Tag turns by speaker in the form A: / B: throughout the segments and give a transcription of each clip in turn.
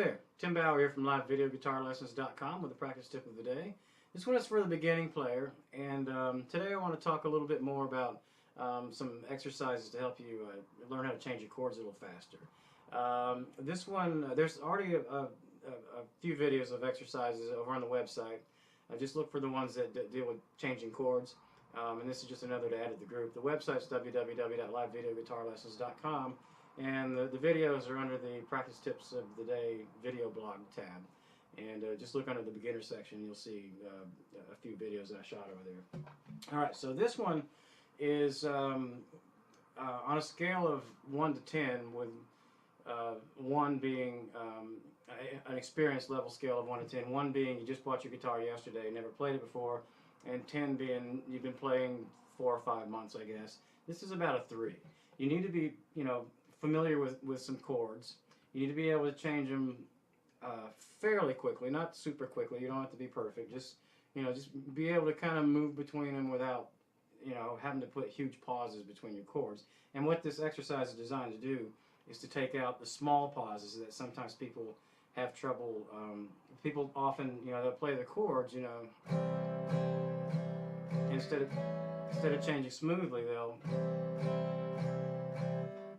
A: there, Tim Bauer here from LiveVideoGuitarLessons.com with a practice tip of the day. This one is for the beginning player, and today I want to talk a little bit more about some exercises to help you learn how to change your chords a little faster. This one, there's already a few videos of exercises over on the website. Just look for the ones that deal with changing chords, and this is just another to add to the group. The website's www.livevideoguitarlessons.com. And the videos are under the Practice Tips of the Day video blog tab. And just look under the beginner section, you'll see a few videos that I shot over there. Alright, so this one is on a scale of 1 to 10, with 1 being an experience level scale of 1 to 10. 1 being you just bought your guitar yesterday, never played it before, and 10 being you've been playing 4 or 5 months, I guess. This is about a 3. You need to be, familiar with some chords. You need to be able to change them fairly quickly, not super quickly. You don't have to be perfect. Just be able to kind of move between them without having to put huge pauses between your chords. And what this exercise is designed to do is to take out the small pauses that sometimes people have trouble. People often they'll play the chords instead of changing smoothly, they'll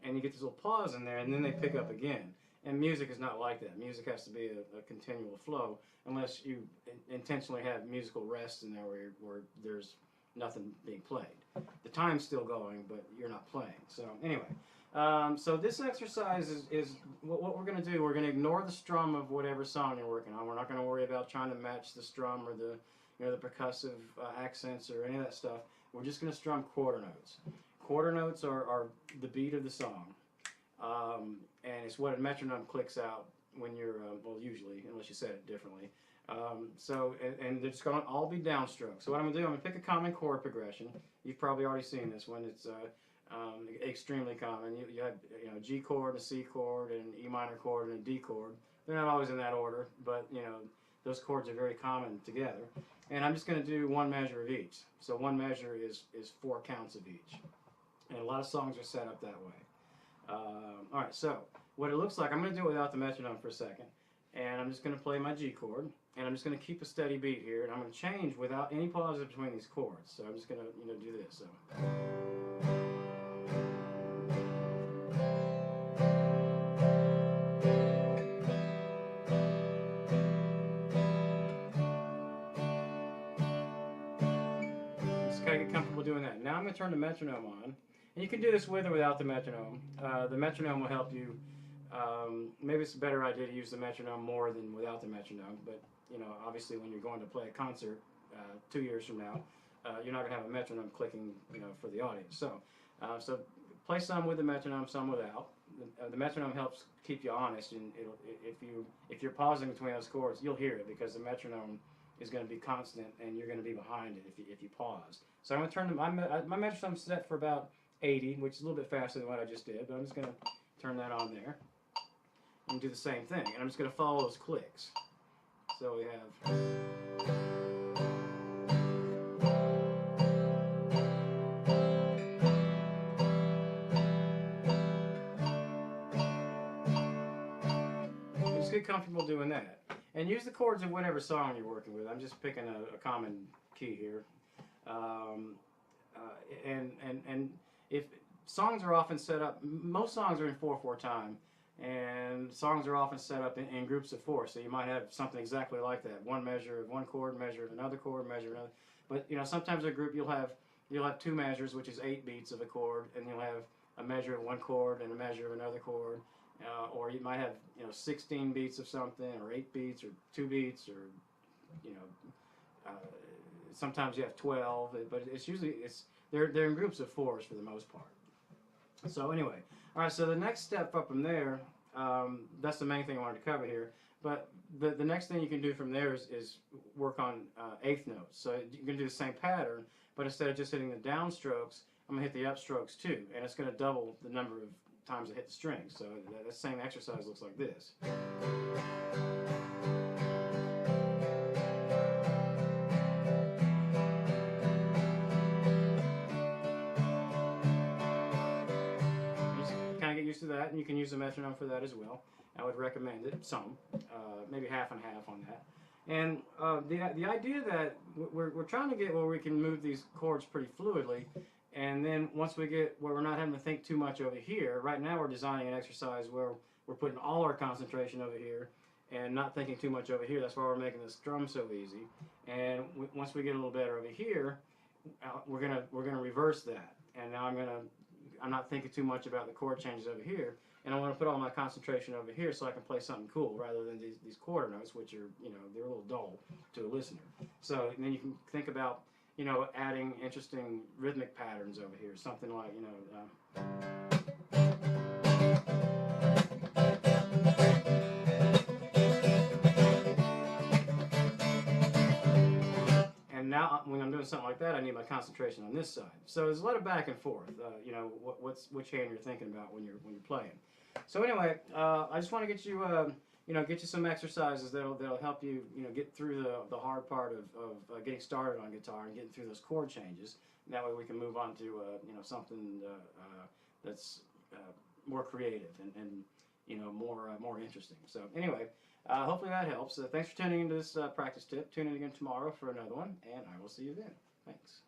A: and you get this little pause in there, and then they pick up again. And music is not like that. Music has to be a continual flow, unless you intentionally have musical rest in there where there's nothing being played. The time's still going, but you're not playing. So anyway, so this exercise is what we're going to do. We're going to ignore the strum of whatever song you're working on. We're not going to worry about trying to match the strum or the the percussive accents or any of that stuff. We're just going to strum quarter notes. Quarter notes are the beat of the song, and it's what a metronome clicks out when you're, well, usually, unless you set it differently. And they're just going to all be downstrokes. So what I'm going to do, I'm going to pick a common chord progression. You've probably already seen this one. It's extremely common. You have a G chord, a C chord, an E minor chord, and a D chord. They're not always in that order, but those chords are very common together. And I'm just going to do one measure of each. So one measure is 4 counts of each. And a lot of songs are set up that way. Alright, so what it looks like, I'm going to do it without the metronome for a second. And I'm just going to play my G chord. And I'm just going to keep a steady beat here. And I'm going to change without any pauses between these chords. So I'm just going to do this. So. Just kind of get comfortable doing that. Now I'm going to turn the metronome on. And you can do this with or without the metronome. The metronome will help you. Maybe it's a better idea to use the metronome more than without the metronome. But obviously, when you're going to play a concert 2 years from now, you're not going to have a metronome clicking, for the audience. So play some with the metronome, some without. The metronome helps keep you honest, and if you're pausing between those chords, you'll hear it because the metronome is going to be constant, and you're going to be behind it if you pause. So I'm going to turn my metronome set for about 80, which is a little bit faster than what I just did, but I'm just going to turn that on there and do the same thing. And I'm just going to follow those clicks. So we have... Just get comfortable doing that. And use the chords of whatever song you're working with. I'm just picking a common key here. And if songs are often set up, most songs are in 4/4 time, and songs are often set up in groups of 4. So you might have something exactly like that: one measure of one chord, measure of another chord, measure of another. But sometimes a group you'll have 2 measures, which is 8 beats of a chord, and you'll have a measure of one chord and a measure of another chord, or you might have 16 beats of something, or 8 beats, or 2 beats, or sometimes you have 12. But it's usually they're in groups of 4s for the most part. So anyway, all right. So the next step up from there, that's the main thing I wanted to cover here. But the next thing you can do from there is work on 8th notes. So you can do the same pattern, but instead of just hitting the downstrokes, I'm gonna hit the upstrokes too, and it's gonna double the number of times I hit the strings. So that same exercise looks like this. Used to that, and you can use a metronome for that as well. I would recommend it, some, maybe half and half on that. And the idea that we're trying to get where we can move these chords pretty fluidly, and then once we get where we're not having to think too much over here, right now we're designing an exercise where we're putting all our concentration over here and not thinking too much over here. That's why we're making this drum so easy. And once we get a little better over here, we're gonna reverse that. And now I'm not thinking too much about the chord changes over here, and I want to put all my concentration over here so I can play something cool rather than these quarter notes, which are, you know, they're a little dull to a listener. So and then you can think about, you know, adding interesting rhythmic patterns over here, something like, you know. And now, when I'm doing something like that, I need my concentration on this side. So there's a lot of back and forth. You know, which hand you're thinking about when you're playing. So anyway, I just want to get you, you know, get you some exercises that'll help you, you know, get through the hard part of getting started on guitar and getting through those chord changes. And that way we can move on to, you know, something that's more creative and you know, more interesting. So anyway. Hopefully that helps. Thanks for tuning into this practice tip. Tune in again tomorrow for another one, and I will see you then. Thanks.